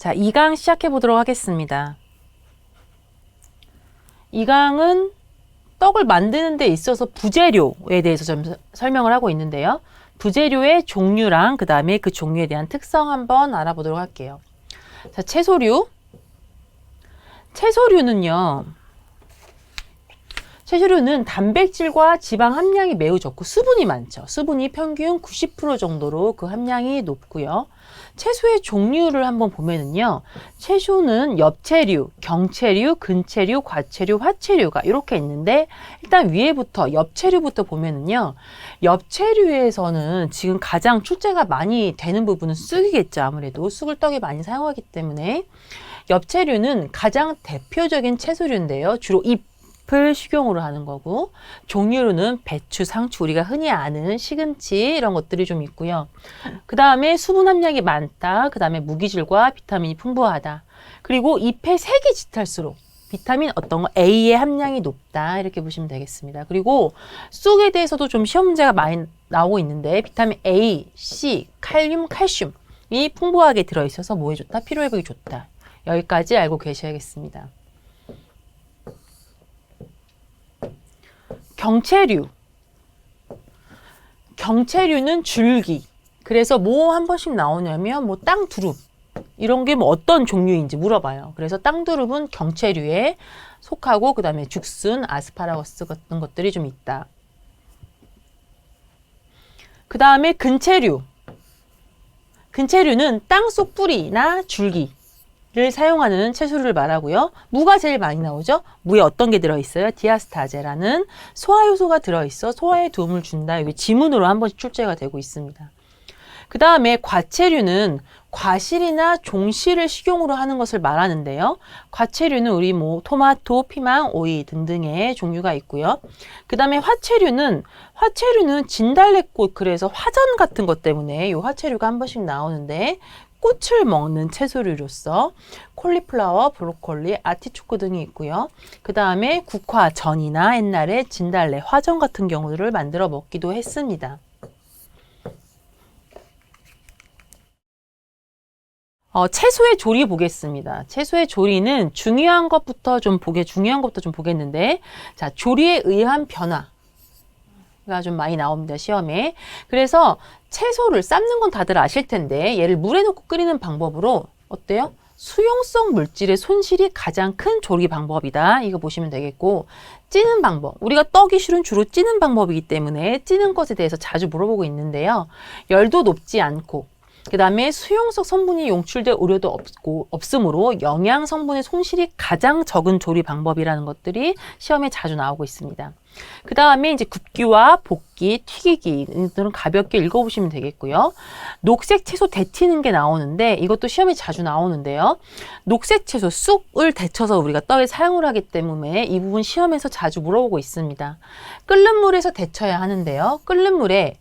자, 2강 시작해 보도록 하겠습니다. 2강은 떡을 만드는 데 있어서 부재료에 대해서 좀 설명을 하고 있는데요. 부재료의 종류랑 그 다음에 그 종류에 대한 특성 한번 알아보도록 할게요. 자, 채소류. 채소류는 단백질과 지방 함량이 매우 적고 수분이 많죠. 수분이 평균 90% 정도로 그 함량이 높고요. 채소의 종류를 한번 보면은요. 채소는 엽채류, 경채류, 근채류, 과채류, 화채류가 이렇게 있는데 일단 위에부터 엽채류부터 보면은요. 엽채류에서는 지금 가장 출제가 많이 되는 부분은 쑥이겠죠. 아무래도 쑥을 떡에 많이 사용하기 때문에 엽채류는 가장 대표적인 채소류인데요. 주로 잎을 식용으로 하는 거고 종류로는 배추, 상추, 우리가 흔히 아는 시금치 이런 것들이 좀 있고요. 그 다음에 수분 함량이 많다. 그 다음에 무기질과 비타민이 풍부하다. 그리고 잎의 색이 짙을수록 비타민 어떤 거 A의 함량이 높다. 이렇게 보시면 되겠습니다. 그리고 쑥에 대해서도 좀 시험 문제가 많이 나오고 있는데 비타민 A, C, 칼륨, 칼슘이 풍부하게 들어있어서 뭐에 좋다? 피로회복이 좋다. 여기까지 알고 계셔야겠습니다. 경채류는 줄기. 그래서 뭐 한 번씩 나오냐면 뭐 땅두릅 이런 게 뭐 어떤 종류인지 물어봐요. 그래서 땅두릅은 경채류에 속하고 그 다음에 죽순, 아스파라거스 같은 것들이 좀 있다. 그 다음에 근채류는 땅속 뿌리나 줄기 를 사용하는 채소를 말하고요. 무가 제일 많이 나오죠. 무에 어떤 게 들어있어요? 디아스타제라는 소화효소가 들어있어 소화에 도움을 준다. 여기 지문으로 한 번씩 출제가 되고 있습니다. 그 다음에 과채류는 과실이나 종실을 식용으로 하는 것을 말하는데요. 과채류는 우리 뭐 토마토, 피망, 오이 등등의 종류가 있고요. 그 다음에 화채류는 진달래꽃 그래서 화전 같은 것 때문에 이 화채류가 한 번씩 나오는데 꽃을 먹는 채소류로서 콜리플라워, 브로콜리, 아티초코 등이 있고요. 그 다음에 국화전이나 옛날에 진달래, 화전 같은 경우를 만들어 먹기도 했습니다. 채소의 조리 보겠습니다. 채소의 조리는 중요한 것부터 좀 보겠는데, 자, 조리에 의한 변화. 가 좀 많이 나옵니다, 시험에. 그래서 채소를 삶는 건 다들 아실 텐데 얘를 물에 넣고 끓이는 방법으로 어때요? 수용성 물질의 손실이 가장 큰 조리 방법이다. 이거 보시면 되겠고 찌는 방법. 우리가 떡이 실은 주로 찌는 방법이기 때문에 찌는 것에 대해서 자주 물어보고 있는데요. 열도 높지 않고 그 다음에 수용성 성분이 용출될 우려도 없으므로 영양 성분의 손실이 가장 적은 조리 방법이라는 것들이 시험에 자주 나오고 있습니다. 그 다음에 이제 굽기와 볶기, 튀기기 이들은 가볍게 읽어보시면 되겠고요. 녹색 채소 데치는 게 나오는데 이것도 시험에 자주 나오는데요. 녹색 채소, 쑥을 데쳐서 우리가 떡에 사용을 하기 때문에 이 부분 시험에서 자주 물어보고 있습니다. 끓는 물에서 데쳐야 하는데요. 끓는 물에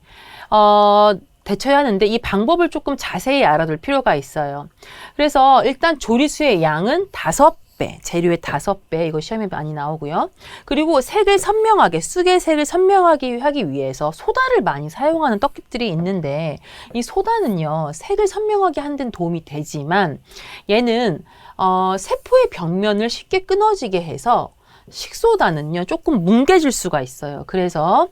데쳐야 하는데 이 방법을 조금 자세히 알아둘 필요가 있어요. 그래서 일단 조리수의 양은 5배, 재료의 5배, 이거 시험에 많이 나오고요. 그리고 색을 선명하게, 쑥의 색을 선명하게 하기 위해서 소다를 많이 사용하는 떡집들이 있는데 이 소다는요, 색을 선명하게 하는 데는 도움이 되지만 얘는 세포의 벽면을 쉽게 끊어지게 해서 식소다는요 조금 뭉개질 수가 있어요. 그래서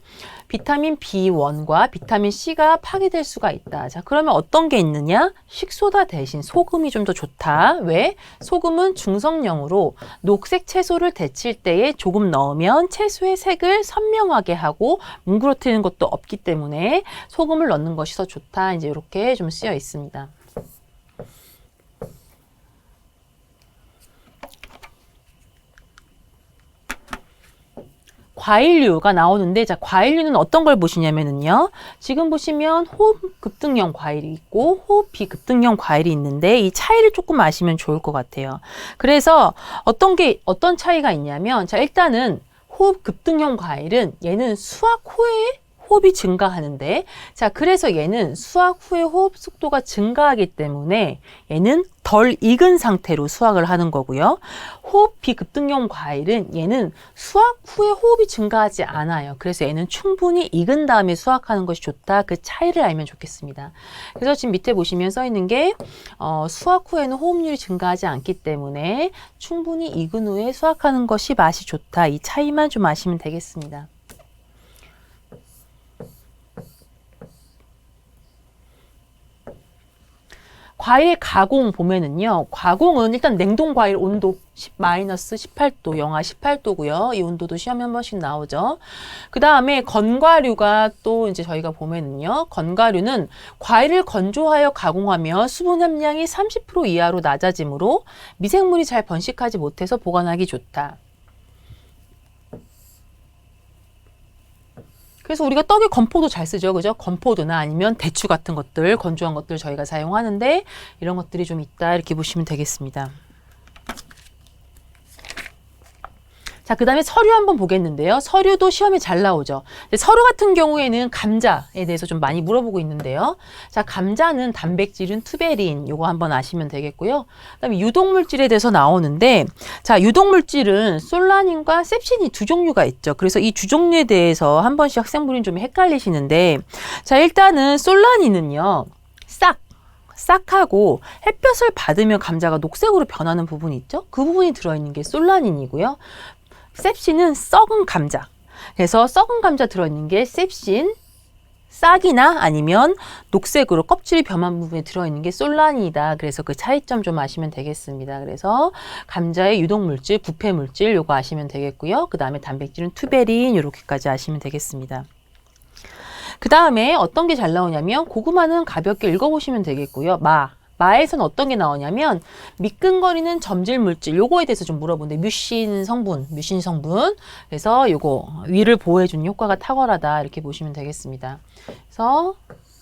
비타민 B1과 비타민 C가 파괴될 수가 있다. 자, 그러면 어떤 게 있느냐? 식소다 대신 소금이 좀 더 좋다. 왜? 소금은 중성령으로 녹색 채소를 데칠 때에 조금 넣으면 채소의 색을 선명하게 하고 뭉그러뜨리는 것도 없기 때문에 소금을 넣는 것이 더 좋다. 이제 이렇게 좀 쓰여 있습니다. 과일류가 나오는데, 자, 과일류는 어떤 걸 보시냐면은요. 지금 보시면 호흡 급등형 과일이 있고 호흡 비급등형 과일이 있는데 이 차이를 조금 아시면 좋을 것 같아요. 그래서 어떤 차이가 있냐면, 자, 일단은 호흡 급등형 과일은 얘는 수확 후에 호흡이 증가하는데, 자, 그래서 얘는 수확 후에 호흡 속도가 증가하기 때문에 얘는 덜 익은 상태로 수확을 하는 거고요. 호흡 비급등용 과일은 얘는 수확 후에 호흡이 증가하지 않아요. 그래서 얘는 충분히 익은 다음에 수확하는 것이 좋다. 그 차이를 알면 좋겠습니다. 그래서 지금 밑에 보시면 써 있는 게 수확 후에는 호흡률이 증가하지 않기 때문에 충분히 익은 후에 수확하는 것이 맛이 좋다. 이 차이만 좀 아시면 되겠습니다. 과일 가공 보면은요, 가공은 일단 냉동 과일 온도 마이너스 18도, 영하 18도고요. 이 온도도 시험에 한 번씩 나오죠. 그 다음에 건과류가 또 이제 저희가 보면은요, 건과류는 과일을 건조하여 가공하며 수분 함량이 30% 이하로 낮아지므로 미생물이 잘 번식하지 못해서 보관하기 좋다. 그래서 우리가 떡에 건포도 잘 쓰죠. 그죠? 건포도나 아니면 대추 같은 것들, 건조한 것들 저희가 사용하는데 이런 것들이 좀 있다. 이렇게 보시면 되겠습니다. 자, 그 다음에 서류 한번 보겠는데요. 서류도 시험에 잘 나오죠. 서류 같은 경우에는 감자에 대해서 좀 많이 물어보고 있는데요. 자, 감자는 단백질은 투베린, 요거 한번 아시면 되겠고요. 그 다음에 유독물질에 대해서 나오는데, 자, 유독물질은 솔라닌과 셉신이 두 종류가 있죠. 그래서 이 두 종류에 대해서 한 번씩 학생분이 좀 헷갈리시는데, 자, 일단은 솔라닌은요, 싹하고 햇볕을 받으면 감자가 녹색으로 변하는 부분이 있죠. 그 부분이 들어있는 게 솔라닌이고요. 셉신은 썩은 감자. 그래서 썩은 감자 들어있는 게 셉신, 싹이나 아니면 녹색으로 껍질이 변한 부분에 들어있는 게 솔라닌이다. 그래서 그 차이점 좀 아시면 되겠습니다. 그래서 감자의 유독물질, 부패물질 요거 아시면 되겠고요. 그 다음에 단백질은 투베린 이렇게까지 아시면 되겠습니다. 그 다음에 어떤 게 잘 나오냐면 고구마는 가볍게 읽어보시면 되겠고요. 마에서는 어떤 게 나오냐면 미끈거리는 점질 물질 요거에 대해서 좀 물어보는데 뮤신 성분. 그래서 요거 위를 보호해주는 효과가 탁월하다 이렇게 보시면 되겠습니다. 그래서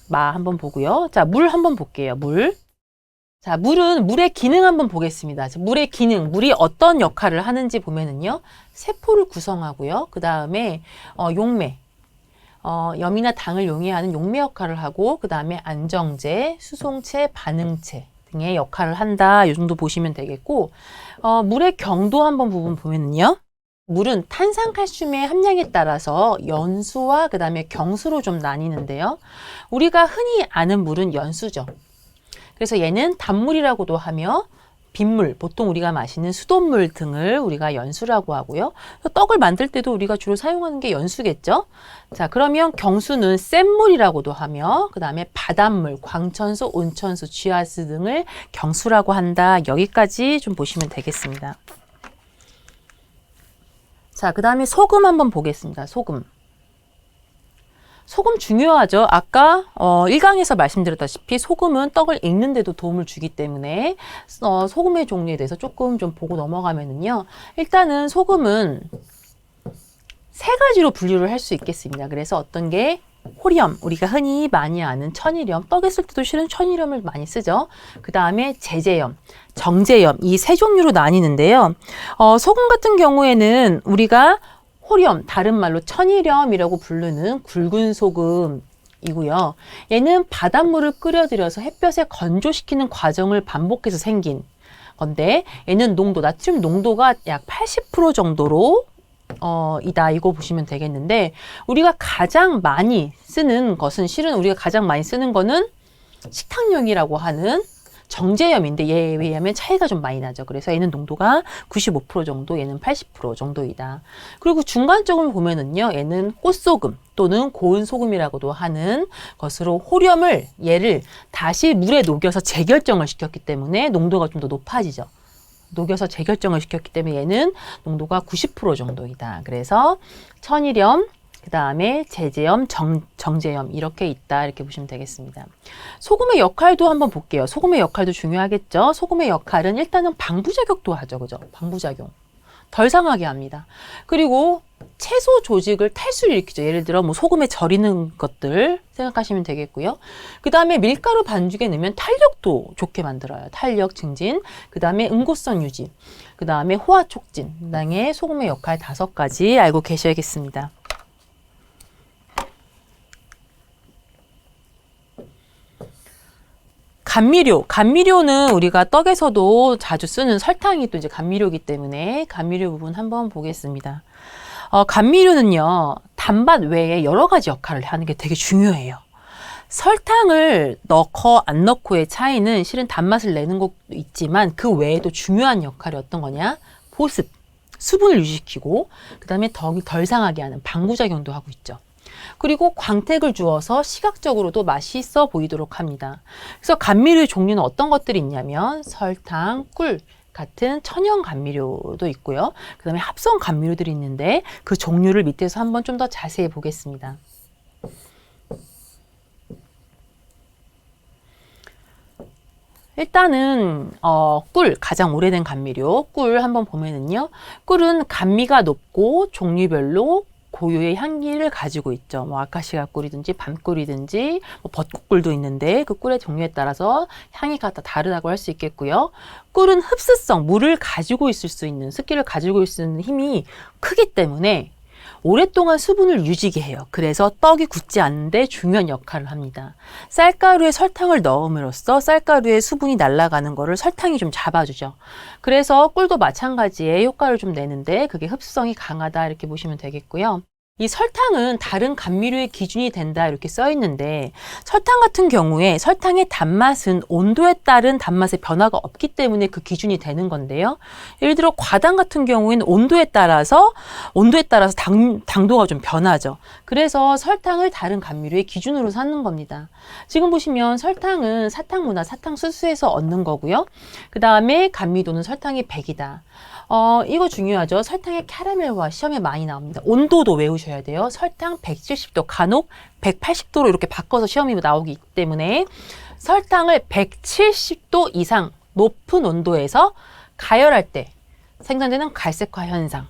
한번 보고요. 자, 물 한번 볼게요. 물. 자, 물의 기능 한번 보겠습니다. 물의 기능, 물이 어떤 역할을 하는지 보면은요. 세포를 구성하고요. 그 다음에 용매. 염이나 당을 용해하는 용매 역할을 하고 그 다음에 안정제, 수송체, 반응체 등의 역할을 한다. 이 정도 보시면 되겠고 물의 경도 한번 부분 보면은요. 물은 탄산칼슘의 함량에 따라서 연수와 그 다음에 경수로 좀 나뉘는데요. 우리가 흔히 아는 물은 연수죠. 그래서 얘는 단물이라고도 하며 빗물, 보통 우리가 마시는 수돗물 등을 우리가 연수라고 하고요. 떡을 만들 때도 우리가 주로 사용하는 게 연수겠죠. 자, 그러면 경수는 센 물이라고도 하며 그 다음에 바닷물, 광천수, 온천수, 쥐하수 등을 경수라고 한다. 여기까지 좀 보시면 되겠습니다. 자, 그 다음에 소금 한번 보겠습니다. 소금 중요하죠. 아까 1강에서 말씀드렸다시피 소금은 떡을 익는 데도 도움을 주기 때문에 소금의 종류에 대해서 조금 좀 보고 넘어가면은요. 일단은 소금은 세 가지로 분류를 할 수 있겠습니다. 그래서 어떤 게 호렴, 우리가 흔히 많이 아는 천일염, 떡에 쓸 때도 실은 천일염을 많이 쓰죠. 그 다음에 제제염, 정제염, 이 세 종류로 나뉘는데요. 소금 같은 경우에는 우리가 호렴, 다른 말로 천일염이라고 부르는 굵은 소금이고요. 얘는 바닷물을 끓여들여서 햇볕에 건조시키는 과정을 반복해서 생긴 건데 얘는 나트륨 농도가 약 80% 정도로 이거 보시면 되겠는데 우리가 가장 많이 쓰는 것은 실은 우리가 가장 많이 쓰는 거는 식탁용이라고 하는 정제염인데 얘에 비하면 차이가 좀 많이 나죠. 그래서 얘는 농도가 95% 정도, 얘는 80% 정도이다. 그리고 중간적으로 보면은요, 얘는 꽃소금 또는 고운 소금이라고도 하는 것으로 얘를 다시 물에 녹여서 재결정을 시켰기 때문에 농도가 좀 더 높아지죠. 녹여서 재결정을 시켰기 때문에 얘는 농도가 90% 정도이다. 그래서 천일염, 그 다음에 제제염, 정제염 이렇게 있다. 이렇게 보시면 되겠습니다. 소금의 역할도 한번 볼게요. 소금의 역할도 중요하겠죠. 소금의 역할은 일단은 방부작용도 하죠. 그죠? 방부작용. 덜 상하게 합니다. 그리고 채소 조직을 탈수를 일으키죠. 예를 들어 소금에 절이는 것들 생각하시면 되겠고요. 그 다음에 밀가루 반죽에 넣으면 탄력도 좋게 만들어요. 탄력 증진, 그 다음에 응고성 유지, 그 다음에 호화 촉진 등의 소금의 역할 5가지 알고 계셔야겠습니다. 감미료는 우리가 떡에서도 자주 쓰는 설탕이 또 이제 감미료이기 때문에 감미료 부분 한번 보겠습니다. 감미료는요, 단맛 외에 여러 가지 역할을 하는 게 되게 중요해요. 설탕을 넣고 안 넣고의 차이는 실은 단맛을 내는 것도 있지만 그 외에도 중요한 역할이 어떤 거냐? 보습, 수분을 유지시키고 그 다음에 덜 상하게 하는 방부작용도 하고 있죠. 그리고 광택을 주어서 시각적으로도 맛있어 보이도록 합니다. 그래서 감미료의 종류는 어떤 것들이 있냐면 설탕, 꿀 같은 천연 감미료도 있고요. 그 다음에 합성 감미료들이 있는데 그 종류를 밑에서 한번 좀 더 자세히 보겠습니다. 일단은 꿀, 가장 오래된 감미료 꿀 한번 보면은요. 꿀은 감미가 높고 종류별로 고유의 향기를 가지고 있죠. 뭐 아카시아 꿀이든지 밤꿀이든지 뭐 벚꽃꿀도 있는데 그 꿀의 종류에 따라서 향이가 다 다르다고 할 수 있겠고요. 꿀은 흡수성, 물을 가지고 있을 수 있는, 습기를 가지고 있을 수 있는 힘이 크기 때문에 오랫동안 수분을 유지게 해요. 그래서 떡이 굳지 않는데 중요한 역할을 합니다. 쌀가루에 설탕을 넣음으로써 쌀가루의 수분이 날아가는 거를 설탕이 좀 잡아주죠. 그래서 꿀도 마찬가지의 효과를 좀 내는데 그게 흡수성이 강하다 이렇게 보시면 되겠고요. 이 설탕은 다른 감미료의 기준이 된다 이렇게 써 있는데 설탕 같은 경우에 설탕의 단맛은 온도에 따른 단맛의 변화가 없기 때문에 그 기준이 되는 건데요. 예를 들어 과당 같은 경우에는 온도에 따라서 당도가 좀 변하죠. 그래서 설탕을 다른 감미료의 기준으로 삼는 겁니다. 지금 보시면 설탕은 사탕문화, 사탕수수에서 얻는 거고요. 그 다음에 감미도는 설탕이 100이다. 이거 중요하죠. 설탕의 캐러멜화 시험에 많이 나옵니다. 온도도 외우셔야 돼요. 설탕 170도, 간혹 180도로 이렇게 바꿔서 시험이 나오기 때문에 설탕을 170도 이상 높은 온도에서 가열할 때 생산되는 갈색화 현상.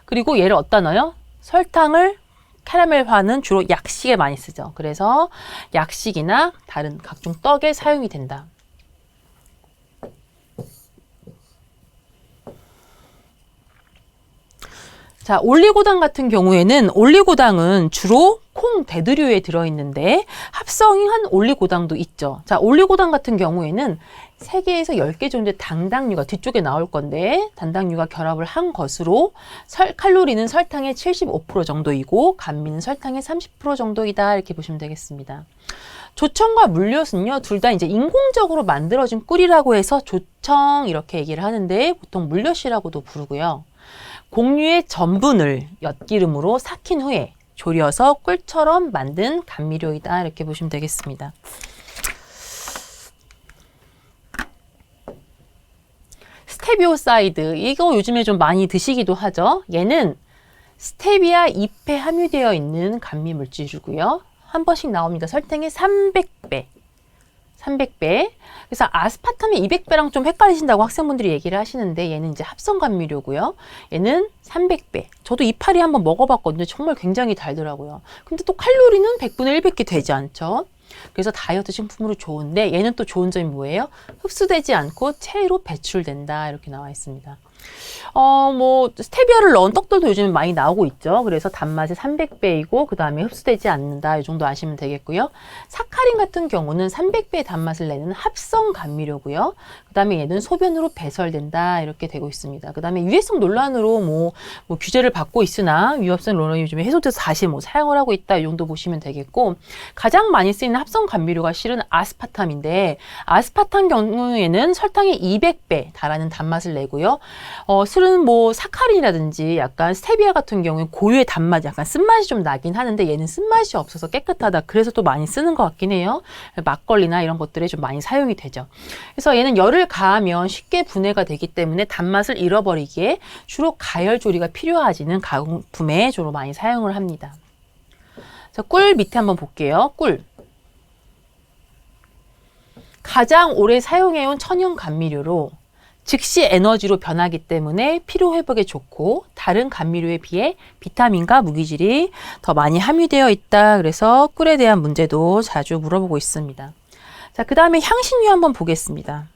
그리고 얘를 어디다 넣어요? 설탕을 캐러멜화는 주로 약식에 많이 쓰죠. 그래서 약식이나 다른 각종 떡에 사용이 된다. 자, 올리고당 같은 경우에는 올리고당은 주로 콩 대두류에 들어있는데 합성한 올리고당도 있죠. 자, 올리고당 같은 경우에는 3개에서 10개 정도의 당당류가 뒤쪽에 나올 건데 단당류가 결합을 한 것으로 칼로리는 설탕의 75% 정도이고 감미는 설탕의 30% 정도이다 이렇게 보시면 되겠습니다. 조청과 물엿은요, 둘 다 이제 인공적으로 만들어진 꿀이라고 해서 조청 이렇게 얘기를 하는데 보통 물엿이라고도 부르고요. 곡류의 전분을 엿기름으로 삭힌 후에 졸여서 꿀처럼 만든 감미료이다 이렇게 보시면 되겠습니다. 스테비오사이드, 이거 요즘에 좀 많이 드시기도 하죠. 얘는 스테비아 잎에 함유되어 있는 감미 물질이고요. 한 번씩 나옵니다. 설탕의 300배. 그래서 아스파탐의 200배랑 좀 헷갈리신다고 학생분들이 얘기를 하시는데 얘는 이제 합성 감미료고요. 얘는 300배. 저도 이파리 한번 먹어봤거든요. 정말 굉장히 달더라고요. 근데 또 칼로리는 100분의 1밖에 되지 않죠. 그래서 다이어트 식품으로 좋은데 얘는 또 좋은 점이 뭐예요? 흡수되지 않고 체로 배출된다 이렇게 나와 있습니다. 뭐 스테비아를 넣은 떡들도 요즘에 많이 나오고 있죠. 그래서 단맛이 300배이고 그 다음에 흡수되지 않는다 이 정도 아시면 되겠고요. 사카린 같은 경우는 300배의 단맛을 내는 합성 감미료고요. 그 다음에 얘는 소변으로 배설된다 이렇게 되고 있습니다. 그 다음에 유해성 논란으로 뭐 규제를 받고 있으나 위협성 논란이 요즘에 해소돼서 다시 사용을 하고 있다 이 정도 보시면 되겠고, 가장 많이 쓰이는 합성 감미료가 실은 아스파탐인데 아스파탐 경우에는 설탕의 200배 달하는 단맛을 내고요. 술은 뭐 사카린이라든지 약간 스테비아 같은 경우에 고유의 단맛, 약간 쓴맛이 좀 나긴 하는데 얘는 쓴맛이 없어서 깨끗하다. 그래서 또 많이 쓰는 것 같긴 해요. 막걸리나 이런 것들에 좀 많이 사용이 되죠. 그래서 얘는 열을 가하면 쉽게 분해가 되기 때문에 단맛을 잃어버리기에 주로 가열 조리가 필요하지는 가공품에 주로 많이 사용을 합니다. 자, 꿀 밑에 한번 볼게요. 꿀. 가장 오래 사용해온 천연 감미료로 즉시 에너지로 변하기 때문에 피로 회복에 좋고 다른 감미료에 비해 비타민과 무기질이 더 많이 함유되어 있다. 그래서 꿀에 대한 문제도 자주 물어보고 있습니다. 자, 그 다음에 향신료 한번 보겠습니다.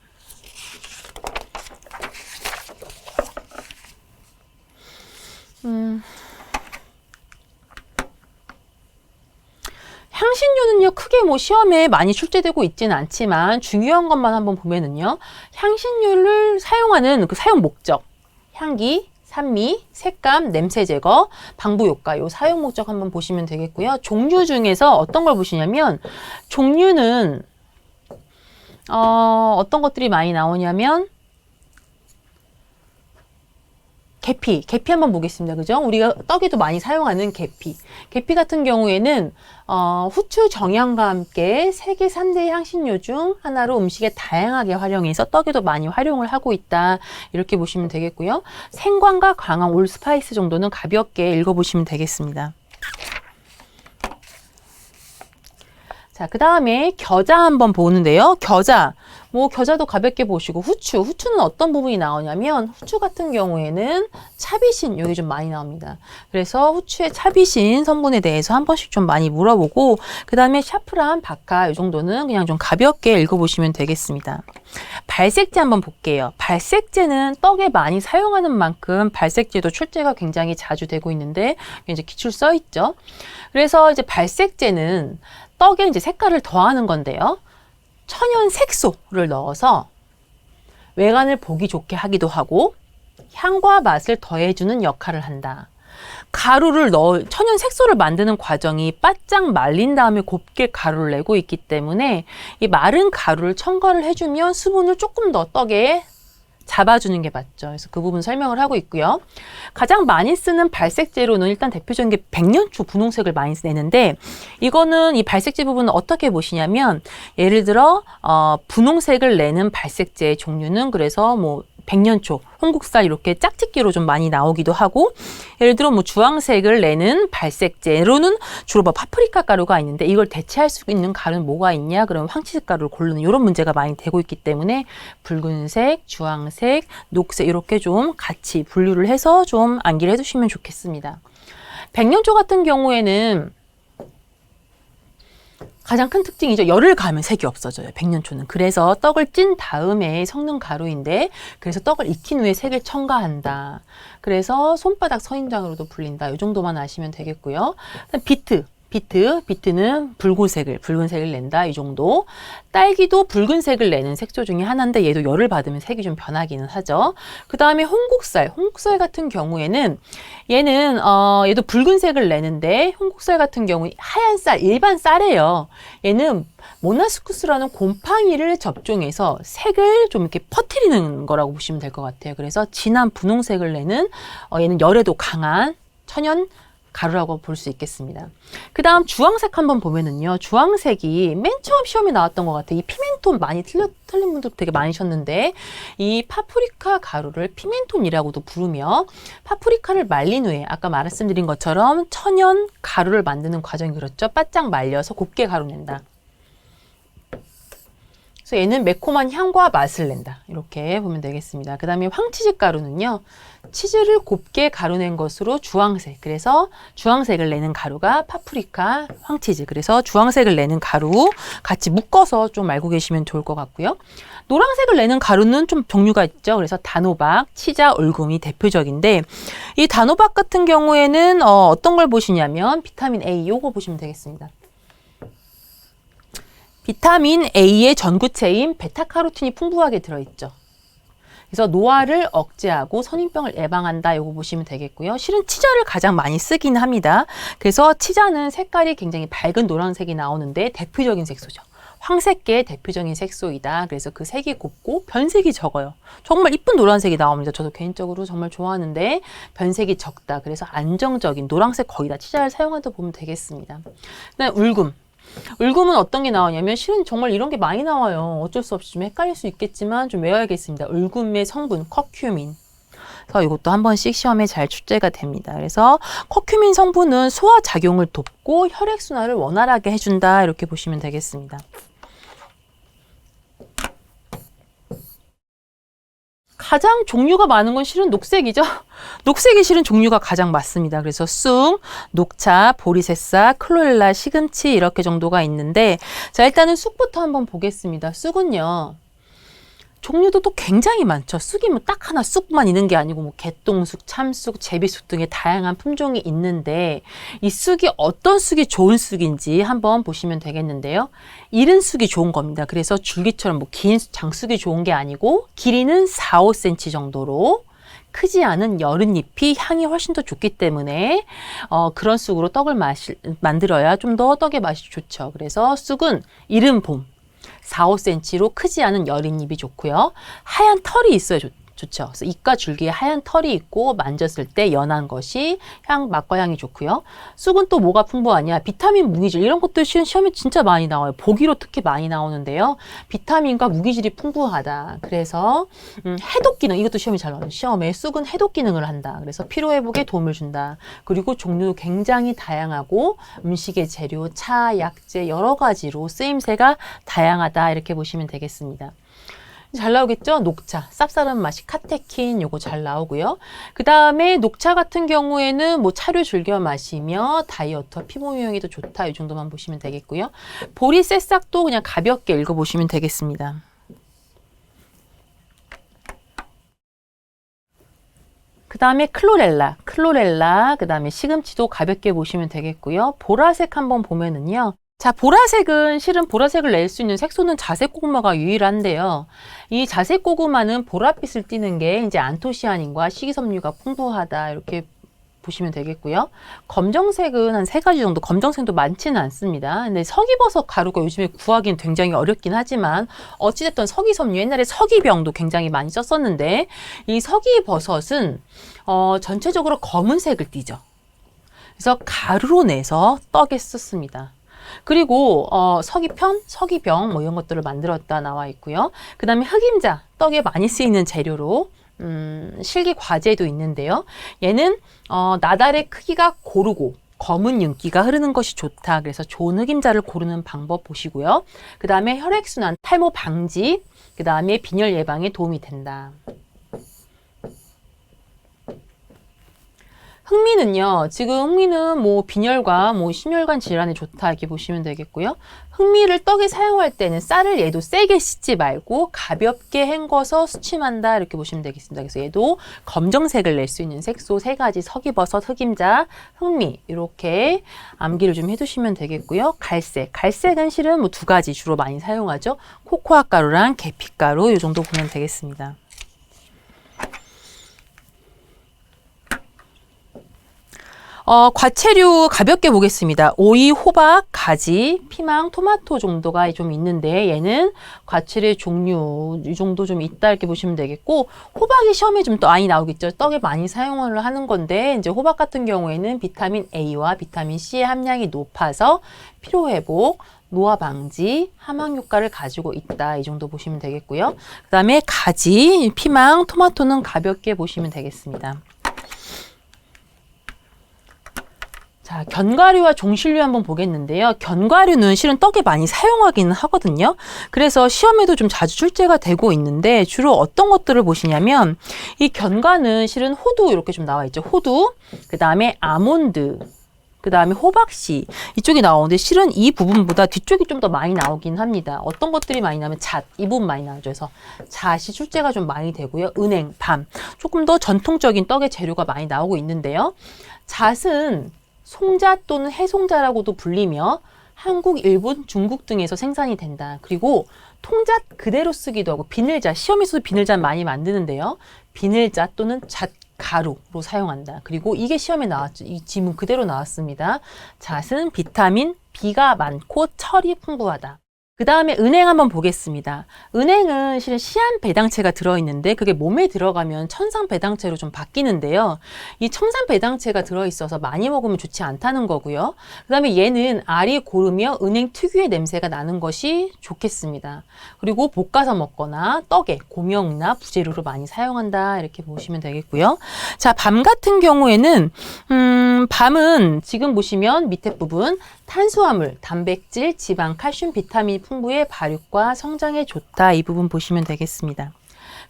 향신료는요, 크게 뭐 시험에 많이 출제되고 있지는 않지만 중요한 것만 한번 보면은요, 향신료를 사용하는 그 사용 목적, 향기, 산미, 색감, 냄새 제거, 방부 효과, 요 사용 목적 한번 보시면 되겠고요. 종류 중에서 어떤 걸 보시냐면, 종류는 어떤 것들이 많이 나오냐면 계피 한번 보겠습니다. 그죠? 우리가 떡에도 많이 사용하는 계피. 계피 같은 경우에는 후추 정향과 함께 세계 3대 향신료 중 하나로 음식에 다양하게 활용해서 떡에도 많이 활용을 하고 있다. 이렇게 보시면 되겠고요. 생강과 강황, 올스파이스 정도는 가볍게 읽어보시면 되겠습니다. 자, 그 다음에 겨자 한번 보는데요. 겨자도 가볍게 보시고, 후추는 어떤 부분이 나오냐면, 후추 같은 경우에는 차비신, 여기 좀 많이 나옵니다. 그래서 후추의 차비신 성분에 대해서 한 번씩 좀 많이 물어보고, 그 다음에 샤프란, 박하, 이 정도는 그냥 좀 가볍게 읽어보시면 되겠습니다. 발색제 한번 볼게요. 발색제는 떡에 많이 사용하는 만큼 발색제도 출제가 굉장히 자주 되고 있는데, 이제 기출 써 있죠. 그래서 이제 발색제는 떡에 이제 색깔을 더하는 건데요. 천연 색소를 넣어서 외관을 보기 좋게 하기도 하고 향과 맛을 더해주는 역할을 한다. 천연 색소를 만드는 과정이 바짝 말린 다음에 곱게 가루를 내고 있기 때문에 이 마른 가루를 첨가를 해주면 수분을 조금 더 떡에 잡아주는 게 맞죠. 그래서 그 부분 설명을 하고 있고요. 가장 많이 쓰는 발색제로는 일단 대표적인 게 백년초 분홍색을 많이 내는데, 이거는 이 발색제 부분은 어떻게 보시냐면, 예를 들어 분홍색을 내는 발색제의 종류는 그래서 뭐 백년초, 홍국살 이렇게 짝짓기로 좀 많이 나오기도 하고, 예를 들어 뭐 주황색을 내는 발색제로는 주로 뭐 파프리카 가루가 있는데, 이걸 대체할 수 있는 가루는 뭐가 있냐? 그러면 황치즈 가루를 고르는 이런 문제가 많이 되고 있기 때문에 붉은색, 주황색, 녹색 이렇게 좀 같이 분류를 해서 좀 암기를 해두시면 좋겠습니다. 백년초 같은 경우에는 가장 큰 특징이죠. 열을 가하면 색이 없어져요. 백년초는. 그래서 떡을 찐 다음에 섞는 가루인데, 그래서 떡을 익힌 후에 색을 첨가한다. 그래서 손바닥 서인장으로도 불린다. 이 정도만 아시면 되겠고요. 비트는 붉은색을 낸다. 이 정도. 딸기도 붉은색을 내는 색소 중에 하나인데, 얘도 열을 받으면 색이 좀 변하기는 하죠. 그 다음에 홍국살 같은 경우에는 얘도 붉은색을 내는데, 홍국살 같은 경우 하얀 쌀, 일반 쌀이에요. 얘는 모나스쿠스라는 곰팡이를 접종해서 색을 좀 이렇게 퍼뜨리는 거라고 보시면 될 것 같아요. 그래서 진한 분홍색을 내는 얘는 열에도 강한 천연 가루라고 볼 수 있겠습니다. 그 다음 주황색 한번 보면은요. 주황색이 맨 처음 시험에 나왔던 것 같아요. 이 피멘톤 많이 틀린 분들 되게 많으셨는데, 이 파프리카 가루를 피멘톤이라고도 부르며, 파프리카를 말린 후에 아까 말씀드린 것처럼 천연 가루를 만드는 과정이 그렇죠. 바짝 말려서 곱게 가루 낸다. 그래서 얘는 매콤한 향과 맛을 낸다. 이렇게 보면 되겠습니다. 그 다음에 황치즈 가루는요. 치즈를 곱게 가루낸 것으로 주황색. 그래서 주황색을 내는 가루가 파프리카, 황치즈. 그래서 주황색을 내는 가루 같이 묶어서 좀 알고 계시면 좋을 것 같고요. 노란색을 내는 가루는 좀 종류가 있죠. 그래서 단호박, 치자, 얼금이 대표적인데, 이 단호박 같은 경우에는 어떤 걸 보시냐면 비타민 A 요거 보시면 되겠습니다. 비타민 A의 전구체인 베타카로틴이 풍부하게 들어있죠. 그래서 노화를 억제하고 선인병을 예방한다. 이거 보시면 되겠고요. 실은 치자를 가장 많이 쓰긴 합니다. 그래서 치자는 색깔이 굉장히 밝은 노란색이 나오는데 대표적인 색소죠. 황색계의 대표적인 색소이다. 그래서 그 색이 곱고 변색이 적어요. 정말 이쁜 노란색이 나옵니다. 저도 개인적으로 정말 좋아하는데 변색이 적다. 그래서 안정적인 노란색 거의 다 치자를 사용한다 보면 되겠습니다. 그다음에 울금은 어떤 게 나오냐면 실은 정말 이런 게 많이 나와요. 어쩔 수 없이 좀 헷갈릴 수 있겠지만 좀 외워야겠습니다. 울금의 성분 커큐민. 그래서 이것도 한 번씩 시험에 잘 출제가 됩니다. 그래서 커큐민 성분은 소화 작용을 돕고 혈액순환을 원활하게 해준다. 이렇게 보시면 되겠습니다. 가장 종류가 많은 건 실은 녹색이죠. 녹색이 실은 종류가 가장 많습니다. 그래서 쑥, 녹차, 보리새싹, 클로렐라, 시금치 이렇게 정도가 있는데, 자 일단은 쑥부터 한번 보겠습니다. 쑥은요. 종류도 또 굉장히 많죠. 쑥이 뭐 딱 하나 쑥만 있는 게 아니고 뭐 개똥쑥, 참쑥, 제비쑥 등의 다양한 품종이 있는데 이 쑥이 어떤 쑥이 좋은 쑥인지 한번 보시면 되겠는데요. 이른 쑥이 좋은 겁니다. 그래서 줄기처럼 뭐 긴 장쑥이 좋은 게 아니고 길이는 4, 5cm 정도로 크지 않은 여른 잎이 향이 훨씬 더 좋기 때문에 그런 쑥으로 떡을 만들어야 좀 더 떡의 맛이 좋죠. 그래서 쑥은 이른 봄 4, 5cm로 크지 않은 여린 잎이 좋고요. 하얀 털이 있어야 좋죠. 그래서 잎과 줄기에 하얀 털이 있고 만졌을 때 연한 것이 맛과 향이 좋고요. 쑥은 또 뭐가 풍부하냐? 비타민, 무기질 이런 것들 시험에 진짜 많이 나와요. 보기로 특히 많이 나오는데요. 비타민과 무기질이 풍부하다. 그래서 해독 기능 이것도 시험이 잘 나와요. 시험에 쑥은 해독 기능을 한다. 그래서 피로 회복에 도움을 준다. 그리고 종류도 굉장히 다양하고 음식의 재료, 차, 약재 여러 가지로 쓰임새가 다양하다. 이렇게 보시면 되겠습니다. 잘 나오겠죠? 녹차, 쌉싸름 맛이 카테킨 요거 잘 나오고요. 그 다음에 녹차 같은 경우에는 뭐 차류 즐겨 마시며 다이어트와 피부 미용에도 좋다. 이 정도만 보시면 되겠고요. 보리 새싹도 그냥 가볍게 읽어보시면 되겠습니다. 그 다음에 클로렐라, 그 다음에 시금치도 가볍게 보시면 되겠고요. 보라색 한번 보면은요. 자, 보라색은 실은 보라색을 낼 수 있는 색소는 자색 고구마가 유일한데요. 이 자색 고구마는 보랏빛을 띠는 게 이제 안토시아닌과 식이섬유가 풍부하다. 이렇게 보시면 되겠고요. 검정색은 한 3가지 정도, 검정색도 많지는 않습니다. 근데 석이버섯 가루가 요즘에 구하기는 굉장히 어렵긴 하지만 어찌됐든 석이섬유, 옛날에 석이병도 굉장히 많이 썼었는데 이 석이버섯은 전체적으로 검은색을 띠죠. 그래서 가루로 내서 떡에 썼습니다. 그리고 석이편, 석이병 뭐 이런 것들을 만들었다 나와 있고요. 그 다음에 흑임자, 떡에 많이 쓰이는 재료로 실기 과제도 있는데요. 얘는 나달의 크기가 고르고 검은 윤기가 흐르는 것이 좋다. 그래서 좋은 흑임자를 고르는 방법 보시고요. 그 다음에 혈액순환, 탈모 방지, 그 다음에 빈혈 예방에 도움이 된다. 흑미는요, 지금 흑미는 뭐 빈혈과 뭐 심혈관 질환에 좋다 이렇게 보시면 되겠고요. 흑미를 떡에 사용할 때는 쌀을 얘도 세게 씻지 말고 가볍게 헹궈서 수침한다 이렇게 보시면 되겠습니다. 그래서 얘도 검정색을 낼 수 있는 색소 3가지 석이버섯, 흑임자, 흑미 이렇게 암기를 좀 해두시면 되겠고요. 갈색, 갈색은 실은 뭐 2가지 주로 많이 사용하죠. 코코아 가루랑 계피가루 이 정도 보면 되겠습니다. 과채류 가볍게 보겠습니다. 오이, 호박, 가지, 피망, 토마토 정도가 좀 있는데 얘는 과채류의 종류 이 정도 좀 있다 이렇게 보시면 되겠고 호박이 시험에 좀 더 많이 나오겠죠. 떡에 많이 사용을 하는 건데 이제 호박 같은 경우에는 비타민 A와 비타민 C의 함량이 높아서 피로 회복, 노화 방지, 함학 효과를 가지고 있다. 이 정도 보시면 되겠고요. 그 다음에 가지, 피망, 토마토는 가볍게 보시면 되겠습니다. 자, 견과류와 종실류 한번 보겠는데요. 견과류는 실은 떡에 많이 사용하기는 하거든요. 그래서 시험에도 좀 자주 출제가 되고 있는데 주로 어떤 것들을 보시냐면 이 견과는 실은 호두 이렇게 좀 나와 있죠. 호두, 그 다음에 아몬드, 그 다음에 호박씨 이쪽이 나오는데 실은 이 부분보다 뒤쪽이 좀 더 많이 나오긴 합니다. 어떤 것들이 많이 나오면 잣, 이 부분 많이 나오죠. 그래서 잣이 출제가 좀 많이 되고요. 은행, 밤 조금 더 전통적인 떡의 재료가 많이 나오고 있는데요. 잣은 송자 또는 해송자라고도 불리며 한국, 일본, 중국 등에서 생산이 된다. 그리고 통잣 그대로 쓰기도 하고 비늘잣, 시험에서도 비늘잣 많이 만드는데요. 비늘잣 또는 잣가루로 사용한다. 그리고 이게 시험에 나왔죠. 이 지문 그대로 나왔습니다. 잣은 비타민 B가 많고 철이 풍부하다. 그 다음에 은행 한번 보겠습니다. 은행은 실은 시한배당체가 들어있는데 그게 몸에 들어가면 천상배당체로 좀 바뀌는데요. 이 청산배당체가 들어있어서 많이 먹으면 좋지 않다는 거고요. 그 다음에 얘는 알이 고르며 은행 특유의 냄새가 나는 것이 좋겠습니다. 그리고 볶아서 먹거나 떡에 고명이나 부재료로 많이 사용한다. 이렇게 보시면 되겠고요. 자, 밤 같은 경우에는 밤은 지금 보시면 밑에 부분 탄수화물, 단백질, 지방, 칼슘, 비타민 풍부해 발육과 성장에 좋다. 이 부분 보시면 되겠습니다.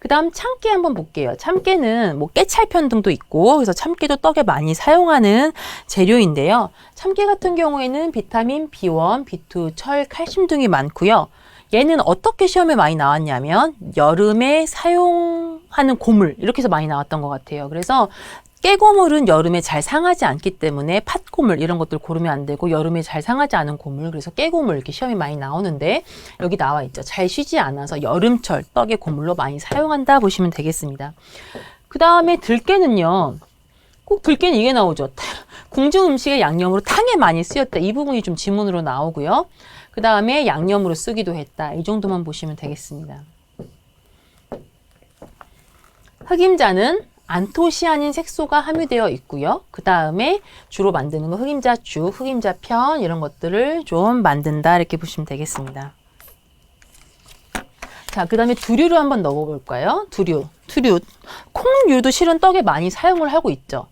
그 다음 참깨 한번 볼게요. 참깨는 뭐 깨찰편 등도 있고 그래서 참깨도 떡에 많이 사용하는 재료인데요. 참깨 같은 경우에는 비타민 B1, B2, 철, 칼슘 등이 많고요. 얘는 어떻게 시험에 많이 나왔냐면 여름에 사용하는 고물 이렇게 해서 많이 나왔던 것 같아요. 그래서 깨고물은 여름에 잘 상하지 않기 때문에 팥고물 이런 것들 고르면 안 되고 여름에 잘 상하지 않은 고물 그래서 깨고물 이렇게 시험이 많이 나오는데 여기 나와 있죠. 잘 쉬지 않아서 여름철 떡의 고물로 많이 사용한다 보시면 되겠습니다. 그 다음에 들깨는요. 꼭 들깨는 이게 나오죠. 궁중 음식의 양념으로 탕에 많이 쓰였다. 이 부분이 좀 지문으로 나오고요. 그 다음에 양념으로 쓰기도 했다. 이 정도만 보시면 되겠습니다. 흑임자는 안토시아닌 색소가 함유되어 있고요. 그 다음에 주로 만드는 거 흑임자주, 흑임자편 이런 것들을 좀 만든다 이렇게 보시면 되겠습니다. 자, 그 다음에 두류를 한번 넣어볼까요? 두류. 콩류도 실은 떡에 많이 사용을 하고 있죠.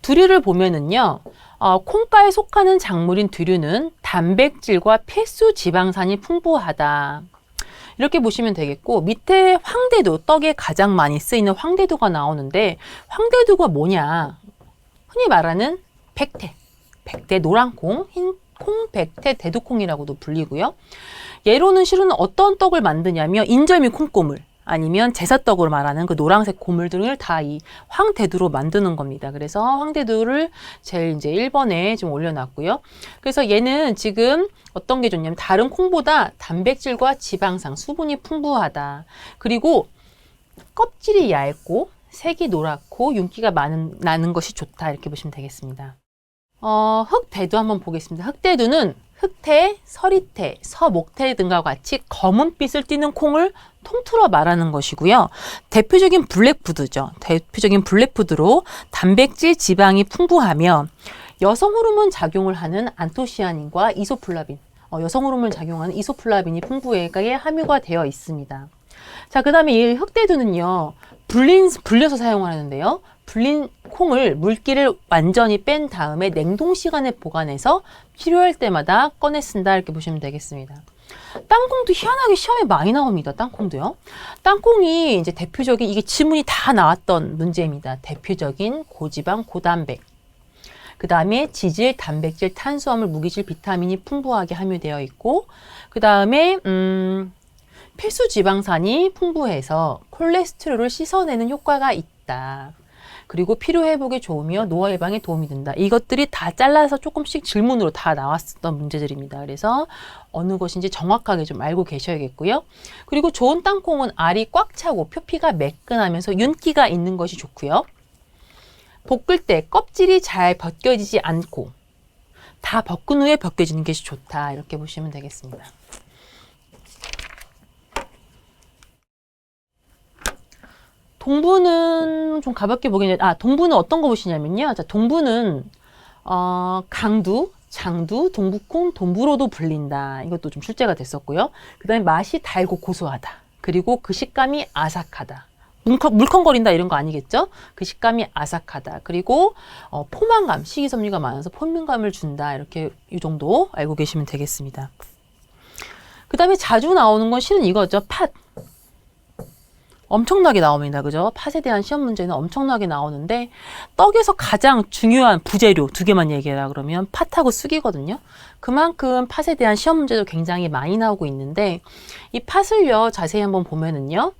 두류를 보면은요. 콩가에 속하는 작물인 두류는 단백질과 필수 지방산이 풍부하다. 이렇게 보시면 되겠고 밑에 황대두, 떡에 가장 많이 쓰이는 황대두가 나오는데 황대두가 뭐냐? 흔히 말하는 백태, 노란콩, 흰콩, 백태, 대두콩이라고도 불리고요. 얘로는 실은 어떤 떡을 만드냐면 인절미 콩고물 아니면 제사떡으로 말하는 그 노란색 고물들을 다 이 황대두로 만드는 겁니다. 그래서 황대두를 제일 이제 1번에 좀 올려놨고요. 그래서 얘는 지금 어떤 게 좋냐면 다른 콩보다 단백질과 지방산, 수분이 풍부하다. 그리고 껍질이 얇고 색이 노랗고 윤기가 나는 것이 좋다. 이렇게 보시면 되겠습니다. 흑대두 한번 보겠습니다. 흑대두는 흑태, 서리태, 서목태 등과 같이 검은빛을 띠는 콩을 통틀어 말하는 것이고요. 대표적인 블랙푸드죠. 대표적인 블랙푸드로 단백질, 지방이 풍부하며 여성 호르몬 작용을 하는 안토시아닌과 이소플라빈, 여성 호르몬 작용하는 이소플라빈이 풍부하게 함유가 되어 있습니다. 자, 그 다음에 이 흑대두는요. 불려서 사용을 하는데요. 불린 콩을 물기를 완전히 뺀 다음에 냉동 시간에 보관해서 필요할 때마다 꺼내 쓴다 이렇게 보시면 되겠습니다. 땅콩도 희한하게 시험에 많이 나옵니다. 땅콩도요. 땅콩이 이제 대표적인 이게 지문이 다 나왔던 문제입니다. 대표적인 고지방, 고단백. 그 다음에 지질, 단백질, 탄수화물, 무기질, 비타민이 풍부하게 함유되어 있고 그 다음에 필수 지방산이 풍부해서 콜레스테롤을 씻어내는 효과가 있다. 그리고 피로 회복에 좋으며 노화 예방에 도움이 된다. 이것들이 다 잘라서 조금씩 질문으로 다 나왔었던 문제들입니다. 그래서 어느 것인지 정확하게 좀 알고 계셔야겠고요. 그리고 좋은 땅콩은 알이 꽉 차고 표피가 매끈하면서 윤기가 있는 것이 좋고요. 볶을 때 껍질이 잘 벗겨지지 않고 다 벗긴 후에 벗겨지는 것이 좋다. 이렇게 보시면 되겠습니다. 동부는 좀 가볍게 보겠는데, 동부는 어떤 거 보시냐면요. 자, 동부는, 강두, 장두, 동부콩, 동부로도 불린다. 이것도 좀 출제가 됐었고요. 그 다음에 맛이 달고 고소하다. 그리고 그 식감이 아삭하다. 물컹거린다 이런 거 아니겠죠? 그 식감이 아삭하다. 그리고, 포만감, 식이섬유가 많아서 포만감을 준다. 이렇게 이 정도 알고 계시면 되겠습니다. 그 다음에 자주 나오는 건 실은 이거죠. 팥. 엄청나게 나옵니다. 그죠? 팥에 대한 시험 문제는 엄청나게 나오는데 떡에서 가장 중요한 부재료 두 개만 얘기해라 그러면 팥하고 쑥이거든요. 그만큼 팥에 대한 시험 문제도 굉장히 많이 나오고 있는데 이 팥을요 자세히 한번 보면은요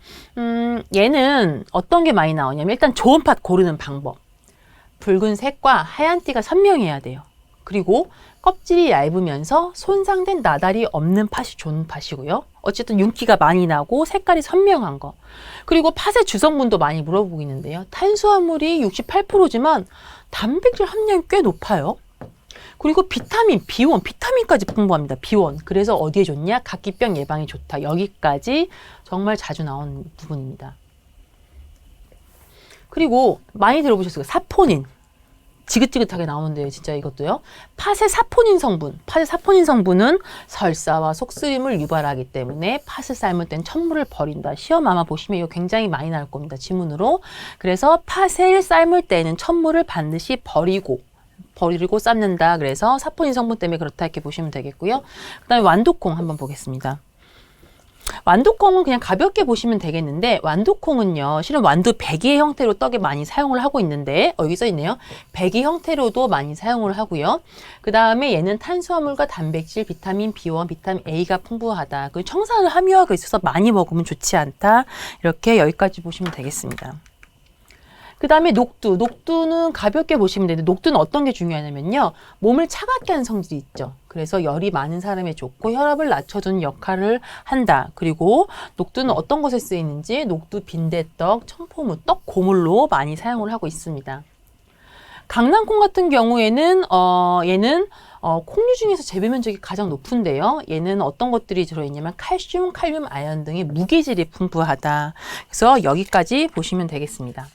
얘는 어떤 게 많이 나오냐면 일단 좋은 팥 고르는 방법. 붉은색과 하얀띠가 선명해야 돼요. 그리고 껍질이 얇으면서 손상된 나달이 없는 팥이 좋은 팥이고요. 어쨌든 윤기가 많이 나고 색깔이 선명한 거. 그리고 팥의 주성분도 많이 물어보고 있는데요. 탄수화물이 68%지만 단백질 함량이 꽤 높아요. 그리고 비타민, B1, 비타민까지 풍부합니다. B1. 그래서 어디에 좋냐? 각기병 예방에 좋다. 여기까지 정말 자주 나오는 부분입니다. 그리고 많이 들어보셨어요. 사포닌. 지긋지긋하게 나오는데 진짜 이것도요. 팥의 사포닌 성분은 설사와 속쓰림을 유발하기 때문에 팥을 삶을 땐 찬물을 버린다. 시험 아마 보시면 이거 굉장히 많이 나올 겁니다. 지문으로. 그래서 팥을 삶을 때는 찬물을 반드시 버리고 삶는다. 그래서 사포닌 성분 때문에 그렇다 이렇게 보시면 되겠고요. 그 다음에 완두콩 한번 보겠습니다. 완두콩은 그냥 가볍게 보시면 되겠는데 완두콩은요. 실은 완두 배기의 형태로 떡에 많이 사용을 하고 있는데 여기 써 있네요. 배기 형태로도 많이 사용을 하고요. 그 다음에 얘는 탄수화물과 단백질, 비타민 B1, 비타민 A가 풍부하다. 그 청산을 함유하고 있어서 많이 먹으면 좋지 않다. 이렇게 여기까지 보시면 되겠습니다. 그 다음에 녹두. 녹두는 가볍게 보시면 되는데 녹두는 어떤 게 중요하냐면요. 몸을 차갑게 하는 성질이 있죠. 그래서 열이 많은 사람에 좋고 혈압을 낮춰주는 역할을 한다. 그리고 녹두는 어떤 것에 쓰이는지 녹두 빈대떡, 청포무, 떡 고물로 많이 사용을 하고 있습니다. 강낭콩 같은 경우에는 얘는 콩류 중에서 재배 면적이 가장 높은데요. 얘는 어떤 것들이 들어있냐면 칼슘, 칼륨, 아연 등의 무기질이 풍부하다. 그래서 여기까지 보시면 되겠습니다.